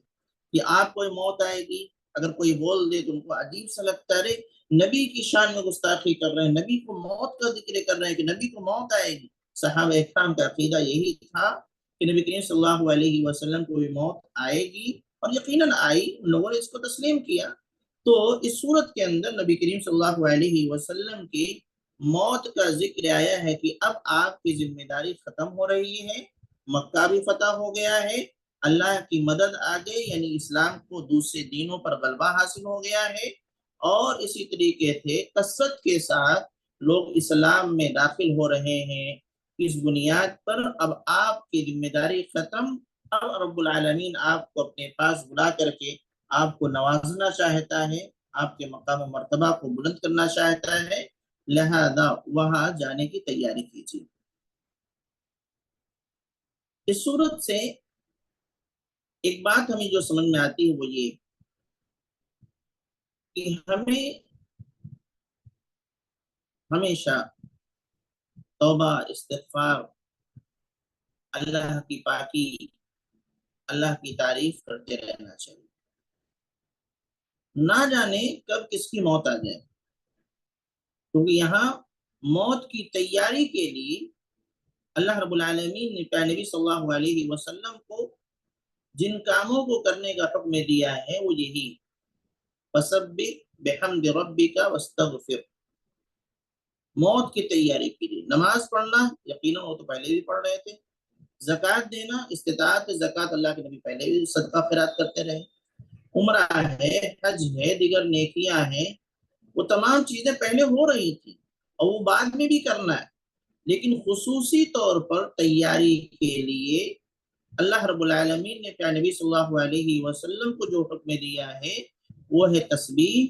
کہ آپ کو موت آئے گی، اگر کوئی بول دے تو ان کو عجیب سا لگتا ہے، نبی کی شان میں گستاخی کر رہے ہیں، نبی کو موت کا ذکر کر رہے ہیں کہ نبی کو موت آئے گی۔ صحابہ اکرام کا عقیدہ یہی تھا کہ نبی کریم صلی اللہ علیہ وسلم کو بھی موت آئے گی، اور یقیناً آئی، ان لوگوں نے اس کو تسلیم کیا۔ تو اس صورت کے اندر نبی کریم صلی اللہ علیہ وسلم کی موت کا ذکر آیا ہے کہ اب آپ کی ذمہ داری ختم ہو رہی ہے، مکہ بھی فتح ہو گیا ہے، اللہ کی مدد آ گئی، یعنی اسلام کو دوسرے دینوں پر غلبہ حاصل ہو گیا ہے، اور اسی طریقے سے کثرت کے ساتھ لوگ اسلام میں داخل ہو رہے ہیں۔ اس بنیاد پر اب آپ کی ذمہ داری ختم، اب رب العالمین آپ کو اپنے پاس بلا کر کے آپ کو نوازنا چاہتا ہے، آپ کے مقام و مرتبہ کو بلند کرنا چاہتا ہے، لہذا وہاں جانے کی تیاری کیجیے۔ اس صورت سے ایک بات ہمیں جو سمجھ میں آتی ہے وہ یہ کہ ہمیں ہمیشہ توبہ، استغفار اللہ کی پاکی، اللہ کی تعریف کرتے رہنا چاہیے. نہ جانے کب کس کی موت آ جائے، کیونکہ یہاں موت کی تیاری کے لیے اللہ رب العالمین نے پیارے نبی صلی اللہ علیہ وسلم کو جن کاموں کو کرنے کا حکم دیا ہے وہ یہی: فسبح بحمد ربک واستغفر. موت کی تیاری کے لیے نماز پڑھنا، یقیناً وہ تو پہلے بھی پڑھ رہے تھے. زکوٰۃ دینا، استطاعت زکوٰۃ اللہ کے نبی پہلے بھی صدقہ خیرات کرتے رہے. عمرہ ہے، حج ہے، دیگر نیکیاں ہیں، وہ تمام چیزیں پہلے ہو رہی تھی اور وہ بعد میں بھی کرنا ہے. لیکن خصوصی طور پر تیاری کے لیے اللہ رب العالمین نے پیارے نبی صلی اللہ علیہ وسلم کو جو حکم دیا ہے وہ ہے تسبیح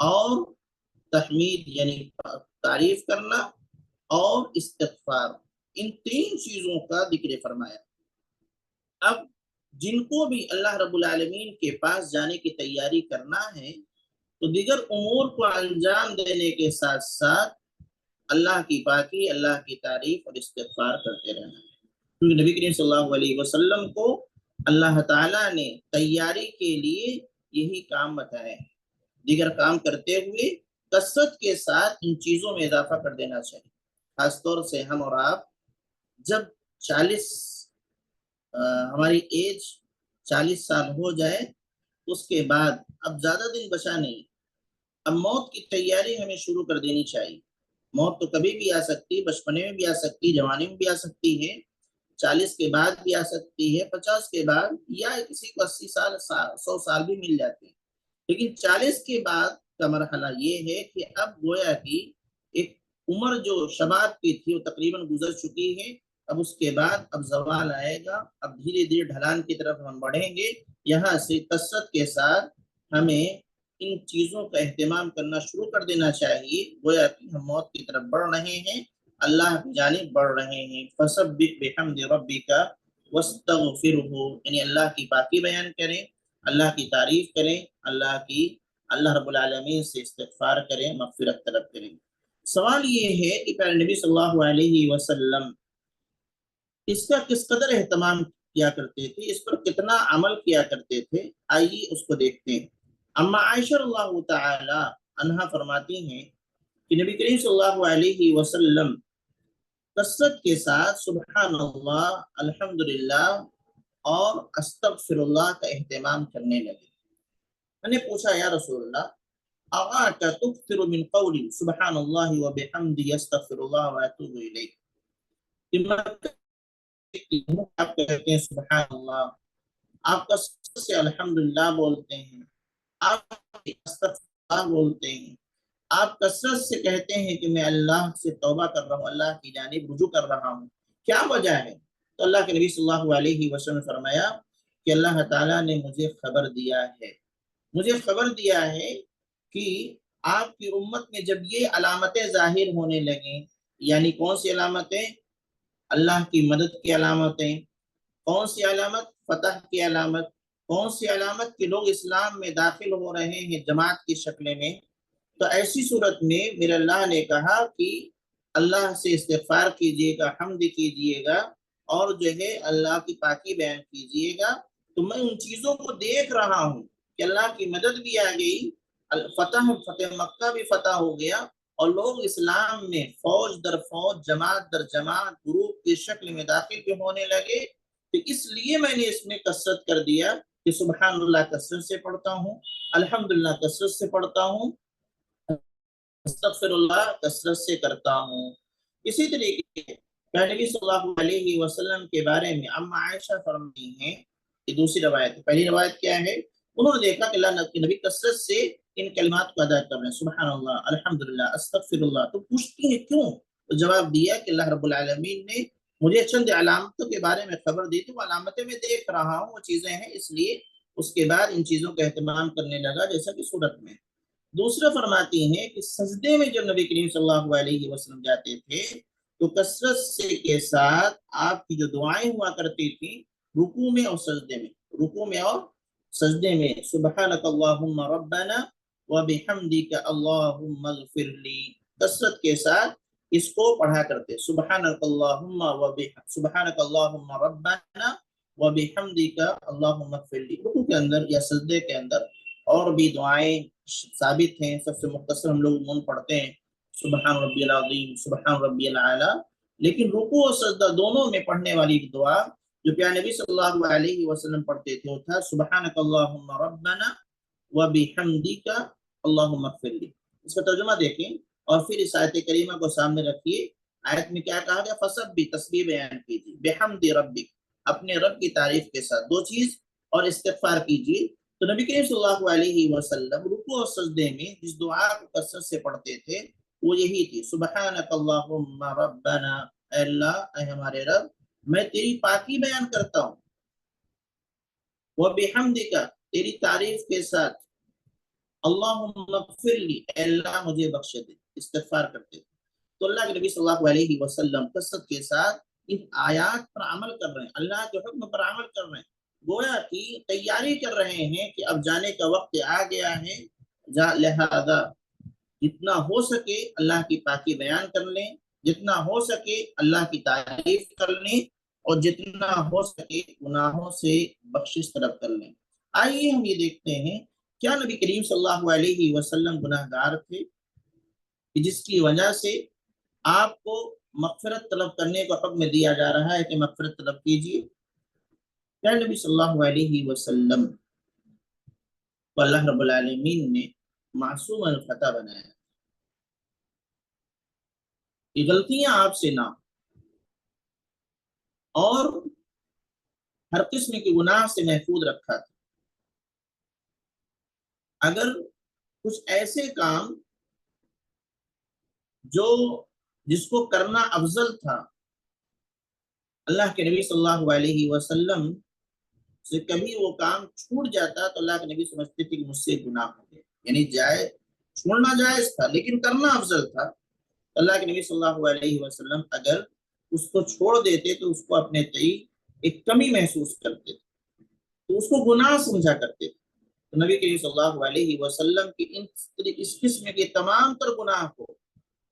اور تحمید، یعنی تعریف کرنا اور استغفار. ان تین چیزوں کا ذکر فرمایا. اب جن کو بھی اللہ رب العالمین کے پاس جانے کی تیاری کرنا ہے تو دیگر امور کو انجام دینے کے ساتھ ساتھ اللہ کی پاکی، اللہ کی تعریف اور استغفار کرتے رہنا ہے. کیونکہ نبی کریم صلی اللہ علیہ وسلم کو اللہ تعالیٰ نے تیاری کے لیے یہی کام بتائے. دیگر کام کرتے ہوئے کثرت کے ساتھ ان چیزوں میں اضافہ کر دینا چاہیے. خاص طور سے ہم اور آپ جب 40 ہماری ایج 40 سال ہو جائے اس کے بعد اب زیادہ دن بچا نہیں، اب موت کی تیاری ہمیں شروع کر دینی چاہیے. موت تو کبھی بھی آ سکتی، بچپنے میں بھی آ سکتی، جوانی میں بھی آ سکتی ہے، 40 کے بعد بھی آ سکتی ہے، 50 کے بعد، یا کسی کو 80 سال 100 سال بھی مل جاتے ہیں. لیکن 40 کے بعد کا مرحلہ یہ ہے کہ اب گویا کی ایک عمر جو شباب کی تھی وہ تقریباً گزر چکی ہے. اب اس کے بعد اب زوال آئے گا، اب دھیرے دھیرے ڈھلان کی طرف ہم بڑھیں گے. یہاں سے کثرت کے ساتھ ہمیں ان چیزوں کا اہتمام کرنا شروع کر دینا چاہیے. گویا کہ ہم موت کی طرف بڑھ رہے ہیں، اللہ کی جانب بڑھ رہے ہیں. فسبح بحمد ربک واستغفرہ، یعنی اللہ کی پاکی بیان کریں، اللہ کی تعریف کریں، اللہ رب العالمین سے استغفار کریں، مغفرت طلب کریں. سوال یہ ہے کہ پیارے نبی صلی اللہ علیہ وسلم اس کا کس قدر اہتمام کیا کرتے تھے، اس پر کتنا عمل کیا کرتے تھے. آئیے اس کو دیکھتے ہیں. اما عائشہ اللہ تعالی عنہا فرماتی ہیں کہ نبی کریم صلی اللہ علیہ وسلم کثرت کے ساتھ سبحان اللہ، الحمدللہ اور استغفر اللہ کا اہتمام کرنے لگے. میں نے پوچھا یا رسول اللہ اغاک تکثر من قول سبحان اللہ وبحمدہ استغفر اللہ واتوب الیہ، آپ کہتے ہیں سبحان اللہ، آپ کثرت سے الحمدللہ بولتے ہیں، آپ استغفر اللہ بولتے ہیں، آپ کثرت سے کہتے ہیں کہ میں اللہ سے توبہ کر رہا ہوں، اللہ کی جانب رجوع کر رہا ہوں، کیا وجہ ہے؟ تو اللہ کے نبی صلی اللہ علیہ وسلم نے فرمایا کہ اللہ تعالیٰ نے مجھے خبر دیا ہے کہ آپ کی امت میں جب یہ علامتیں ظاہر ہونے لگیں، یعنی کون سی علامتیں؟ اللہ کی مدد کی علامتیں. کون سی علامت؟ فتح کی علامت. کون سی علامت؟ کہ لوگ اسلام میں داخل ہو رہے ہیں جماعت کی شکل میں. تو ایسی صورت میں میرے اللہ نے کہا کہ اللہ سے استغفار کیجیے گا، حمد کیجیے گا اور جو ہے اللہ کی پاکی بیان کیجیے گا. تو میں ان چیزوں کو دیکھ رہا ہوں کہ اللہ کی مدد بھی آ گئی، فتح مکہ بھی فتح ہو گیا اور لوگ اسلام میں فوج در فوج، جماعت در جماعت، گروپ کی شکل میں داخل بھی ہونے لگے. تو اس لیے میں نے اس میں کثرت کر دیا کہ سبحان اللہ کثرت سے پڑھتا ہوں، الحمدللہ کثرت سے پڑھتا ہوں، استغفر اللہ کثرت سے کرتا ہوں. اسی طریقے سے نبی صلی اللہ علیہ وسلم کے بارے میں اما عائشہ فرماتی ہیں کہ دوسری روایت، پہلی روایت کیا ہے؟ انہوں نے دیکھا کہ اللہ کے نبی کثرت سے ان کلمات کو ادا کر رہے ہیں، سبحان اللہ، الحمدللہ، استغفر اللہ. تو پوچھتی ہیں کیوں؟ تو جواب دیا کہ اللہ رب العالمین نے مجھے چند علامتوں کے بارے میں خبر دی تھی، وہ علامتیں میں دیکھ رہا ہوں، وہ چیزیں ہیں، اس لیے اس کے بعد ان چیزوں کا اہتمام کرنے لگا جیسا کہ صورت میں. دوسرا فرماتی ہیں کہ سجدے میں جب نبی کریم صلی اللہ علیہ وسلم جاتے تھے تو کثرت سے کے ساتھ آپ کی جو دعائیں ہوا کرتی تھی رکوع میں اور سجدے میں سبحانک اللہم ربنا وبحمدک اللہم اغفر لی، کثرت کے ساتھ اس کو پڑھا کرتے سبحانک اللہم سبحانک اللہم ربنا وبحمدک اللہم اغفر لی، رکوع کے اندر یا سجدے کے اندر اور بھی دعائیں ثابت ہیں، سب سے مختصر ہم لوگ عموماً پڑھتے ہیں سبحان ربی العظیم سبحان ربی الاعلی، لیکن رکوع اور سجدہ دونوں میں پڑھنے والی دعا جو پیارے نبی صلی اللہ علیہ وسلم پڑھتے تھے وہ تھا سبحانک اللہم ربنا وبحمدک اللہم اغفر لی۔ اس کا ترجمہ دیکھیں اور پھر اس آیت کریمہ کو سامنے رکھیے۔ آیت میں کیا کہا گیا؟ فسبح، تسبیح بیان کیجیے، بحمد ربک، اپنے رب کی تعریف کے ساتھ، دو چیز، اور استغفار کیجیے۔ تو نبی کریم صلی اللہ علیہ وسلم رکوع اور سجدے میں جس دعا کو کثرت سے پڑھتے تھے وہ یہی تھی سبحانک اللہم ربنا، اے اللہ، اے ہمارے رب، میں تیری پاکی بیان کرتا ہوں، وبحمدک، تیری تعریف کے ساتھ، اللہم اغفر لی، اے اللہ مجھے بخش دے، استغفار کرتے تھے۔ تو اللہ کے نبی صلی اللہ علیہ وسلم کثرت کے ساتھ ان آیات پر عمل کر رہے ہیں، اللہ کے حکم پر عمل کر رہے ہیں، گویا کہ تیاری کر رہے ہیں کہ اب جانے کا وقت آ گیا ہے، لہذا جتنا ہو سکے اللہ کی پاکی بیان کر لیں، جتنا ہو سکے اللہ کی تعریف کر لیں، اور جتنا ہو سکے گناہوں سے بخشش طلب کر لیں۔ آئیے ہم یہ دیکھتے ہیں کیا نبی کریم صلی اللہ علیہ وسلم گناہ گار تھے کہ جس کی وجہ سے آپ کو مغفرت طلب کرنے کا حکم دیا جا رہا ہے کہ مغفرت طلب کیجیے؟ کیا نبی صلی اللہ علیہ وسلم کو اللہ رب العالمین نے معصوم الخطا بنایا کہ غلطیاں آپ سے نہ، اور ہر قسم کے گناہ سے محفوظ رکھا تھا؟ اگر کچھ ایسے کام جو جس کو کرنا افضل تھا اللہ کے نبی صلی اللہ علیہ وسلم سے کبھی وہ کام چھوٹ جاتا تو اللہ کے نبی سمجھتے تھے کہ مجھ سے گناہ ہو گئے، یعنی جائز، چھوڑنا جائز تھا لیکن کرنا افضل تھا۔ اللہ کے نبی صلی اللہ علیہ وسلم اگر اس کو چھوڑ دیتے تو اس کو اپنے تئیں ایک کمی محسوس کرتے تھے، تو اس کو گناہ سمجھا کرتے تھے۔ تو نبی کریم صلی اللہ علیہ وسلم کی اس قسم کے تمام تر گناہ کو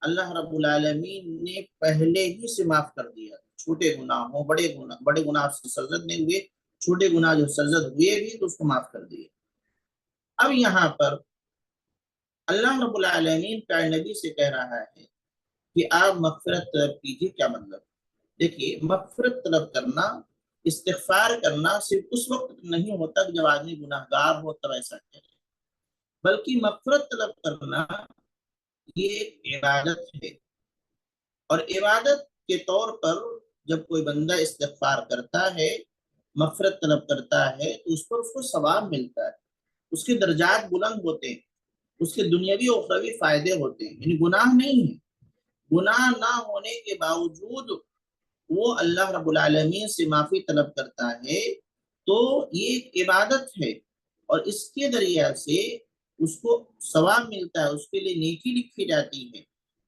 اللہ رب العالمین نے پہلے ہی سے معاف کر دیا، چھوٹے گناہ ہوں، بڑے گناہ سے سرزد نہیں ہوئے، چھوٹے گناہ جو سرزد ہوئے بھی تو اس کو معاف کر دیا۔ اب یہاں پر اللہ رب العالمین کا نبی سے کہہ رہا ہے کہ آپ مغفرت طلب کیجیے، کیا مطلب؟ دیکھیے، مغفرت طلب کرنا، استغفار کرنا صرف اس وقت نہیں ہوتا کہ جب آدمی گناہ گار ہو تب ایسا کرے، بلکہ مغفرت طلب کرنا یہ ایک عبادت ہے، اور عبادت کے طور پر جب کوئی بندہ استغفار کرتا ہے، مغفرت طلب کرتا ہے، تو اس پر اس کو ثواب ملتا ہے، اس کے درجات بلند ہوتے ہیں، اس کے دنیاوی اور اخروی فائدے ہوتے ہیں، یعنی گناہ نہیں ہے، گناہ نہ ہونے کے باوجود وہ اللہ رب العالمین سے معافی طلب کرتا ہے، تو یہ ایک عبادت ہے، اور اس کے ذریعہ سے اس کو ثواب ملتا ہے، اس کے لیے نیکی لکھی جاتی ہے۔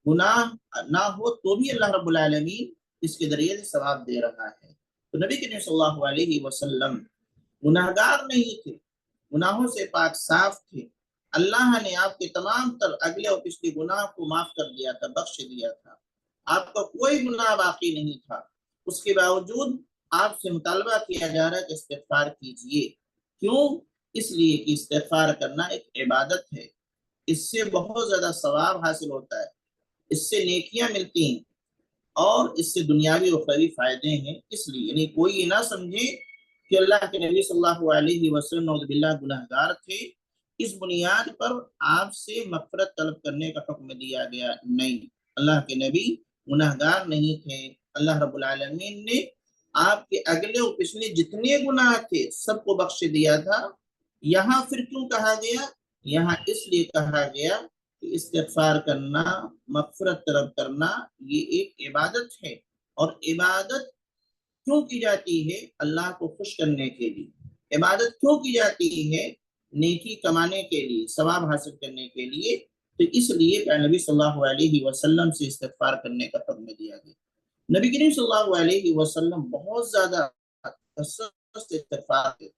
گناہ نہ ہو تو بھی اللہ رب العالمین اس کے ذریعے سے ثواب دے رہا ہے۔ تو نبی کریم صلی اللہ علیہ وسلم گناہ گار نہیں تھے، گناہوں سے پاک صاف تھے، اللہ نے آپ کے تمام تر اگلے اور پچھلے گناہ کو معاف کر دیا تھا، بخش دیا تھا، آپ کا کوئی گناہ باقی نہیں تھا، اس کے باوجود آپ سے مطالبہ کیا جا رہا ہے کہ استغفار کیجئے۔ کیوں؟ اس لیے کہ استغفار کرنا ایک عبادت ہے، اس سے بہت زیادہ ثواب حاصل ہوتا ہے، اس سے نیکیاں ملتی ہیں، اور اس سے دنیاوی اور اخروی فائدے ہیں۔ اس لیے یعنی کوئی یہ نہ سمجھے کہ اللہ کے نبی صلی اللہ علیہ وسلم نعوذ باللہ گناہ گار تھے، اس بنیاد پر آپ سے مغفرت طلب کرنے کا حکم دیا گیا، نہیں، اللہ کے نبی گناہ گار نہیں تھے، اللہ رب العالمین نے آپ کے اگلے اور پچھلے جتنے گناہ تھے سب کو بخش دیا تھا۔ یہاں پھر کیوں کہا گیا؟ یہاں اس لیے کہا گیا کہ استغفار کرنا، مغفرت طلب کرنا یہ ایک عبادت ہے، اور عبادت کیوں کی جاتی ہے؟ اللہ کو خوش کرنے کے لیے۔ عبادت کیوں کی جاتی ہے؟ نیکی کمانے کے لیے، ثواب حاصل کرنے کے لیے۔ تو اس لیے نبی صلی اللہ علیہ وسلم سے استغفار کرنے کا حکم دیا گیا۔ نبی کریم صلی اللہ علیہ وسلم بہت زیادہ کثرت سے استغفار کرتے۔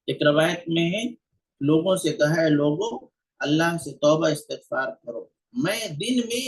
ایک روایت میں ہے، لوگوں سے کہا ہے لوگوں اللہ سے توبہ استغفار کرو، میں دن میں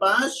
5